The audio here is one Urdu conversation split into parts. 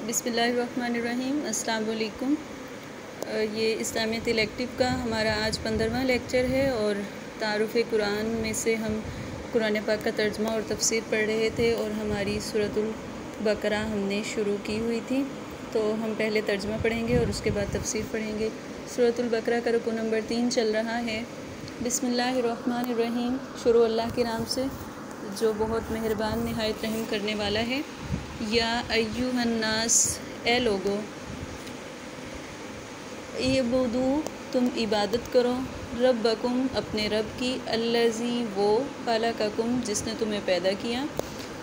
بسم اللہ الرحمن الرحیم۔ السلام علیکم۔ یہ اسلامیت الیکٹیو کا ہمارا آج 15واں لیکچر ہے اور تعارف قرآن میں سے ہم قرآن پاک کا ترجمہ اور تفسیر پڑھ رہے تھے اور ہماری سورۃ البقرہ ہم نے شروع کی ہوئی تھی، تو ہم پہلے ترجمہ پڑھیں گے اور اس کے بعد تفسیر پڑھیں گے۔ سورۃ البقرہ کا رکوع نمبر 3 چل رہا ہے۔ بسم اللہ الرحمن الرحیم، شروع اللہ کے نام سے جو بہت مہربان نہایت رحم کرنے والا ہے۔ یا ایھا الناس، اے لوگو، اعبدو، تم عبادت کرو، ربکم، اپنے رب کی، الذی، وہ، خلقکم، جس نے تمہیں پیدا کیا،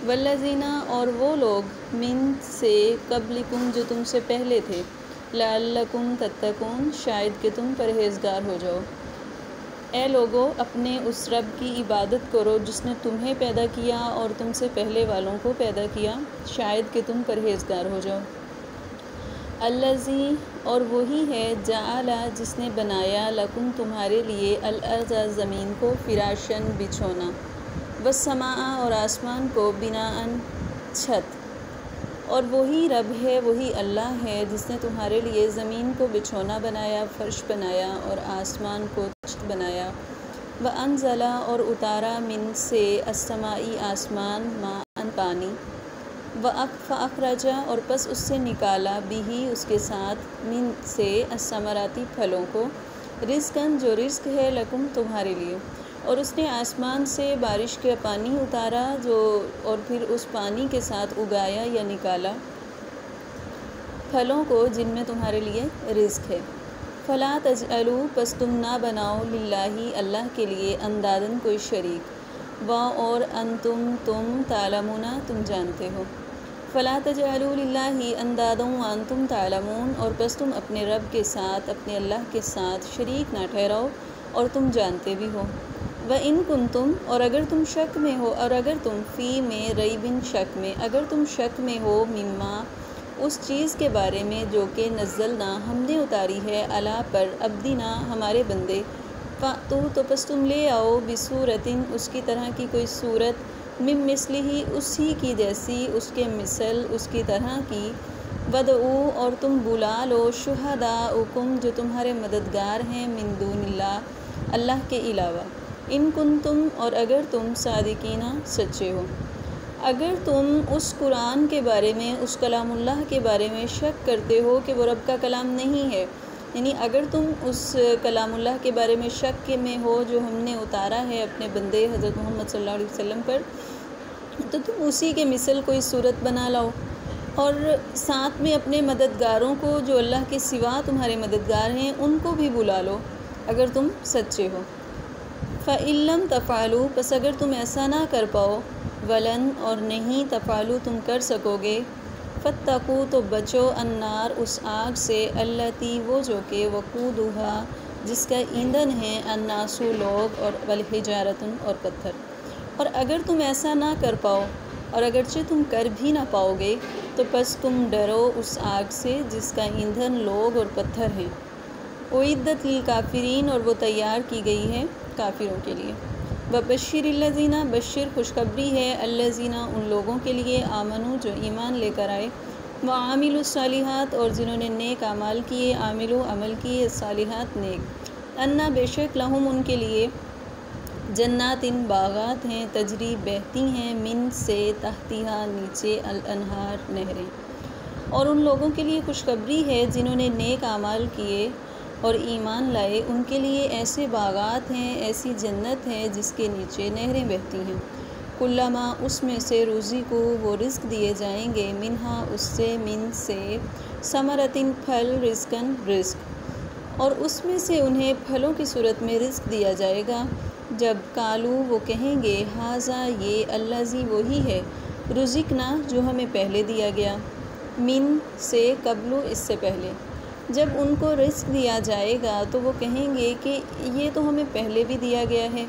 والذین، اور وہ لوگ، من، سے، قبلکم، جو تم سے پہلے تھے، لعلکم تتقون، شاید کہ تم پرہیزگار ہو جاؤ۔ اے لوگو، اپنے اس رب کی عبادت کرو جس نے تمہیں پیدا کیا اور تم سے پہلے والوں کو پیدا کیا، شاید کہ تم پرہیزگار ہو جاؤ۔ الذی، اور وہی ہے، جعل، جس نے بنایا، لکم، تمہارے لیے، الارض، زمین کو، فراشن، بچھونا، والسماء، اور آسمان کو، بناء، چھت۔ اور وہی رب ہے، وہی اللہ ہے جس نے تمہارے لیے زمین کو بچھونا بنایا، فرش بنایا، اور آسمان کو چھت بنایا۔ وَأَنزَلَ، اور اتارا، من، سے، السماء، آسمان، ماء، پانی، فَأَخْرَجَ، اور پس اس سے نکالا، بِہِ، اس کے ساتھ، من، سے، الثَّمَرَاتِ، پھلوں کو، رزقاً، جو رزق ہے، لکم، تمہارے لیے۔ اور اس نے آسمان سے بارش کا پانی اتارا اور پھر اس پانی کے ساتھ اگایا یا نکالا پھلوں کو جن میں تمہارے لیے رزق ہے۔ فَلَا تَجْعَلُوا، پس تم نہ بناؤ، للہ، اللہ کے لیے، انداداً، کوئی شریک، اور انتم، تم، تعلمون، تم جانتے ہو۔ فَلَا تَجْعَلُوا للہ انداداً وانتم تعلمون، اور پس تم اپنے رب کے ساتھ، اپنے اللہ کے ساتھ شریک نہ ٹھہراؤ اور تم جانتے بھی ہو۔ وَإِن كُنتُمْ، اور اگر تم شک میں ہو، اور اگر تم فی، میں، ریبٍ، شک میں، اگر تم شک میں ہو، مما، اس چیز کے بارے میں جو کہ نزلنا، ہم نے اتاری ہے، علی، پر، عبدنا، ہمارے بندے، فأتوا، تو پس تم لے آؤ، بسورۃ، اس کی طرح کی کوئی صورت، من مثلہ، اسی کی جیسی، اس کے مثل، اس کی طرح کی، ودعوا، اور تم بلا لو، شہداءکم، جو تمہارے مددگار ہیں، من دون اللہ، اللہ کے علاوہ، ان کنتم، اور اگر تم، صادقین، سچے ہو۔ اگر تم اس قرآن کے بارے میں، اس کلام اللہ کے بارے میں شک کرتے ہو کہ وہ رب کا کلام نہیں ہے، یعنی اگر تم اس کلام اللہ کے بارے میں شک میں ہو جو ہم نے اتارا ہے اپنے بندے حضرت محمد صلی اللہ علیہ وسلم پر، تو تم اسی کے مثل کوئی صورت بنا لاؤ اور ساتھ میں اپنے مددگاروں کو جو اللہ کے سوا تمہارے مددگار ہیں ان کو بھی بلا لو اگر تم سچے ہو۔ فَإِن لَّمْ تَفْعَلُوا، پس اگر تم ایسا نہ کر پاؤ، وَلَن، اور نہیں، تفعلوا، تم کر سکو گے، فَاتَّقُوا، تو بچو، النار، اس آگ سے، التی، وہ جو کہ، وقودها، جس کا ایندھن ہے، الناس، لوگ، اور والحجارۃ، اور پتھر۔ اور اگر تم ایسا نہ کر پاؤ، اور اگرچہ تم کر بھی نہ پاؤ گے، تو پس تم ڈرو اس آگ سے جس کا ایندھن لوگ اور پتھر ہیں، اعدت للکافرین، اور وہ تیار کی گئی ہے کافروں کے لیے۔ وبشر الذین، بشر، خوشخبری ہے، الذین، ان لوگوں کے لیے، آمنوا، جو ایمان لے کر آئے، وعاملوا الصالحات، اور جنہوں نے نیک اعمال کیے، عاملوا، عمل کیے، الصالحات، نیک، انا، بے شک، لہم، ان کے لیے، جنات، باغات ہیں، تجری، بہتی ہیں، من، سے، تحتہا، نیچے، الانہار، نہریں۔ اور ان لوگوں کے لیے خوشخبری ہے جنہوں نے نیک اعمال کیے اور ایمان لائے، ان کے لیے ایسے باغات ہیں، ایسی جنت ہے جس کے نیچے نہریں بہتی ہیں۔ کلما، اس میں سے، رزقوا، وہ رزق دیے جائیں گے، منہا، اس سے، من، سے، ثمرۃ، پھل، رزقاً، رزق، اور اس میں سے انہیں پھلوں کی صورت میں رزق دیا جائے گا۔ جب قالوا، وہ کہیں گے، ھذا، یہ، الذی، وہی ہے، رزقنا، جو ہمیں پہلے دیا گیا، من، سے، قبل، اس سے پہلے، جب ان کو رزق دیا جائے گا تو وہ کہیں گے کہ یہ تو ہمیں پہلے بھی دیا گیا ہے،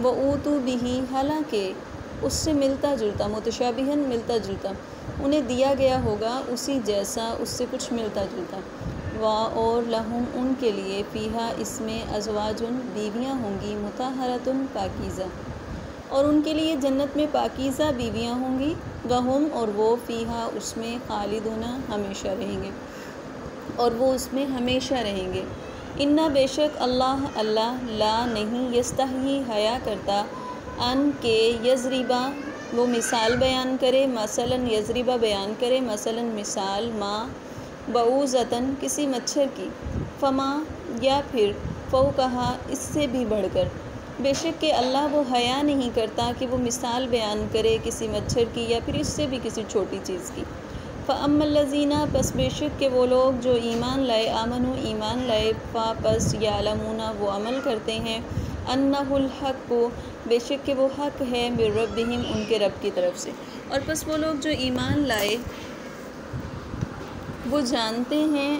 وَأُوتُوا بِهِ، حالانکہ اس سے ملتا جلتا، متشابہاً، ملتا جلتا، انہیں دیا گیا ہوگا اسی جیسا، اس سے کچھ ملتا جلتا، اور لہم، ان کے لیے، فیہا، اس میں، ازواج، بیویاں ہوں گی، مطہرۃ، پاکیزہ۔ اور ان کے لیے جنت میں پاکیزہ بیویاں ہوں گی، وہم اور وہ فیہا اس میں خالدون ہمیشہ رہیں گے، اور وہ اس میں ہمیشہ رہیں گے۔ انا بے شک اللہ لا نہیں یستحیی حیا کرتا ان کے یضربا وہ مثال بیان کرے، مثلاً یضربا بیان کرے مثلاً مثال ما بعوضۃ کسی مچھر کی، فما یا پھر فوقہا اس سے بھی بڑھ کر، بے شک کہ اللہ وہ حیا نہیں کرتا کہ وہ مثال بیان کرے کسی مچھر کی یا پھر اس سے بھی کسی چھوٹی چیز کی۔ فَأَمَّا الَّذِينَ پس بے شک کہ وہ لوگ جو ایمان لائے، آمنوا ایمان لائے، پس یعلمون وہ عمل کرتے ہیں، انہ الحق بے شک کہ وہ حق ہے من ربہم ان کے رب کی طرف سے، اور پس وہ لوگ جو ایمان لائے وہ جانتے ہیں،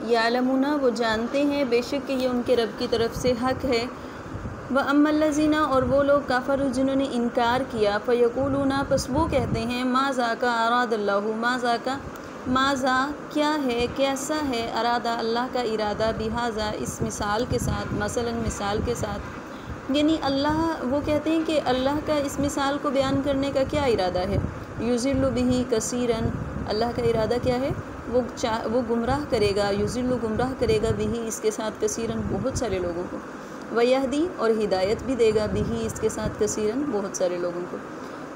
یعلمون وہ جانتے ہیں بے شک کہ یہ ان کے رب کی طرف سے حق ہے۔ وَأَمَّا الَّذِينَ اور وہ لوگ کفروا جنہوں نے انکار کیا، فَيَقُولُونَ پس وہ کہتے ہیں ماذا کا اراد اللہ، ماذا کا ماذا کیا ہے، کیسا ہے، ارادہ اللہ کا ارادہ، بہذا اس مثال کے ساتھ، مثلاً مثال کے ساتھ، یعنی اللہ وہ کہتے ہیں کہ اللہ کا اس مثال کو بیان کرنے کا کیا ارادہ ہے، یضل بہ کثیراً اللہ کا ارادہ کیا ہے، وہ گمراہ کرے گا، یضل گمراہ کرے گا بہ اس کے ساتھ کثیراً بہت سارے لوگوں کو، ویہدی اور ہدایت بھی دے گا بہ اس کے ساتھ کثیراً بہت سارے لوگوں کو۔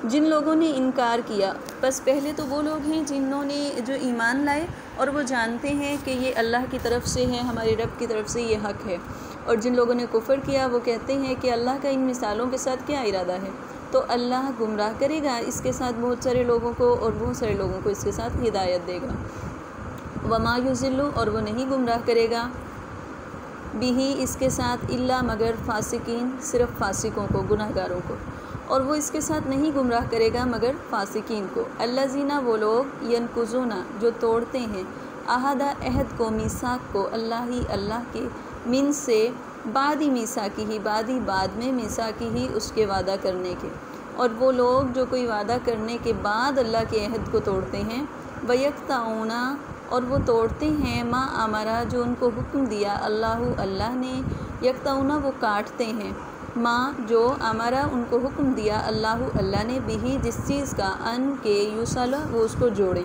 جن لوگوں نے انکار کیا، بس پہلے تو وہ لوگ ہیں جنہوں نے جو ایمان لائے اور وہ جانتے ہیں کہ یہ اللہ کی طرف سے ہے، ہمارے رب کی طرف سے یہ حق ہے، اور جن لوگوں نے کفر کیا وہ کہتے ہیں کہ اللہ کا ان مثالوں کے ساتھ کیا ارادہ ہے، تو اللہ گمراہ کرے گا اس کے ساتھ بہت سارے لوگوں کو، اور بہت سارے لوگوں کو اس کے ساتھ ہدایت دے گا۔ وما یضل اور وہ نہیں گمراہ کرے گا بھی اس کے ساتھ الا مگر فاسقین صرف فاسقوں کو، گناہ گاروں کو، اور وہ اس کے ساتھ نہیں گمراہ کرے گا مگر فاسقین کو۔ الذین وہ لوگ ینقضون جو توڑتے ہیں عہد عہد کو، میثاق کو، اللہ کے من سے بعد میثاقہ ہی بعد میں میثاقہ ہی اس کے وعدہ کرنے کے، اور وہ لوگ جو کوئی وعدہ کرنے کے بعد اللہ کے عہد کو توڑتے ہیں، ویقطعون اور وہ توڑتے ہیں ما امرا جو ان کو حکم دیا اللہ نے، یقطعون وہ کاٹتے ہیں ما جو امرا ان کو حکم دیا اللہ نے بھی جس چیز کا ان کے یوصل وہ اس کو جوڑے،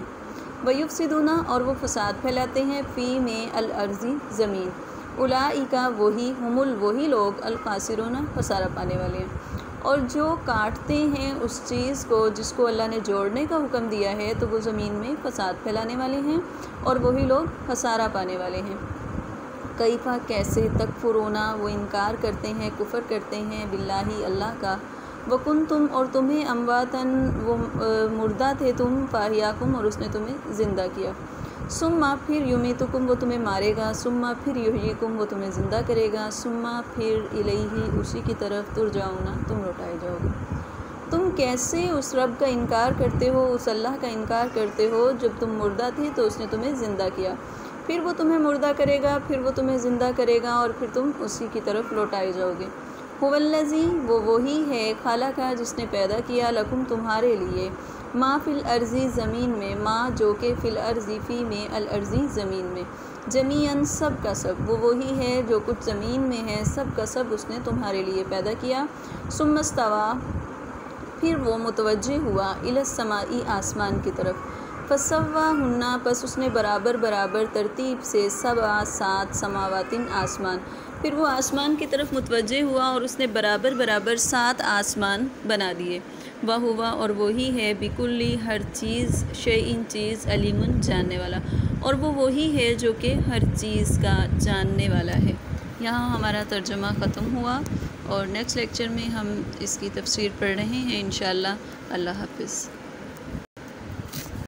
ویفسدون اور وہ فساد پھیلاتے ہیں فی میں الارض زمین، اولئک وہی لوگ الخاسرون خسارہ پانے والے ہیں، اور جو کاٹتے ہیں اس چیز کو جس کو اللہ نے جوڑنے کا حکم دیا ہے تو وہ زمین میں فساد پھیلانے والے ہیں اور وہی لوگ خسارہ پانے والے ہیں۔ کیفا کیسے تکفرون وہ انکار کرتے ہیں، کفر کرتے ہیں باللہ اللہ کا، وکنتم اور تمہیں امواتاً وہ مردہ تھے تم، فاحیاکم اور اس نے تمہیں زندہ کیا، ثم پھر یمیتکم وہ تمہیں مارے گا، ثم پھر یحییکم وہ تمہیں زندہ کرے گا، ثم پھر الیہ اسی کی طرف ترجعون تم لوٹائے جاؤ گے۔ تم کیسے اس رب کا انکار کرتے ہو، اس اللہ کا انکار کرتے ہو جب تم مردہ تھے تو اس نے تمہیں زندہ کیا، پھر وہ تمہیں مردہ کرے گا، پھر وہ تمہیں زندہ کرے گا، اور پھر تم اسی کی طرف لوٹائے جاؤ گے۔ هو الذی وہ وہی ہے، خلق جس نے پیدا کیا، لکم تمہارے لیے، ما فی الارض زمین میں، ما جو کہ فی الارض فی میں الارض زمین میں، جمیعاً سب کا سب، وہ وہی ہے جو کچھ زمین میں ہے سب کا سب اس نے تمہارے لیے پیدا کیا، ثم استویٰ پھر وہ متوجہ ہوا الی السماء آسمان کی طرف، فسواہن پس اس نے برابر ترتیب سے 7 سماوات آسمان، پھر وہ آسمان کی طرف متوجہ ہوا اور اس نے برابر 7 آسمان بنا دیے، وہوا اور وہی ہے بکل ہر چیز شیء چیز علیم جاننے والا، اور وہ وہی ہے جو کہ ہر چیز کا جاننے والا ہے۔ یہاں ہمارا ترجمہ ختم ہوا، اور نیکسٹ لیکچر میں ہم اس کی تفسیر پڑھ رہے ہیں انشاءاللہ۔ اللہ حافظ۔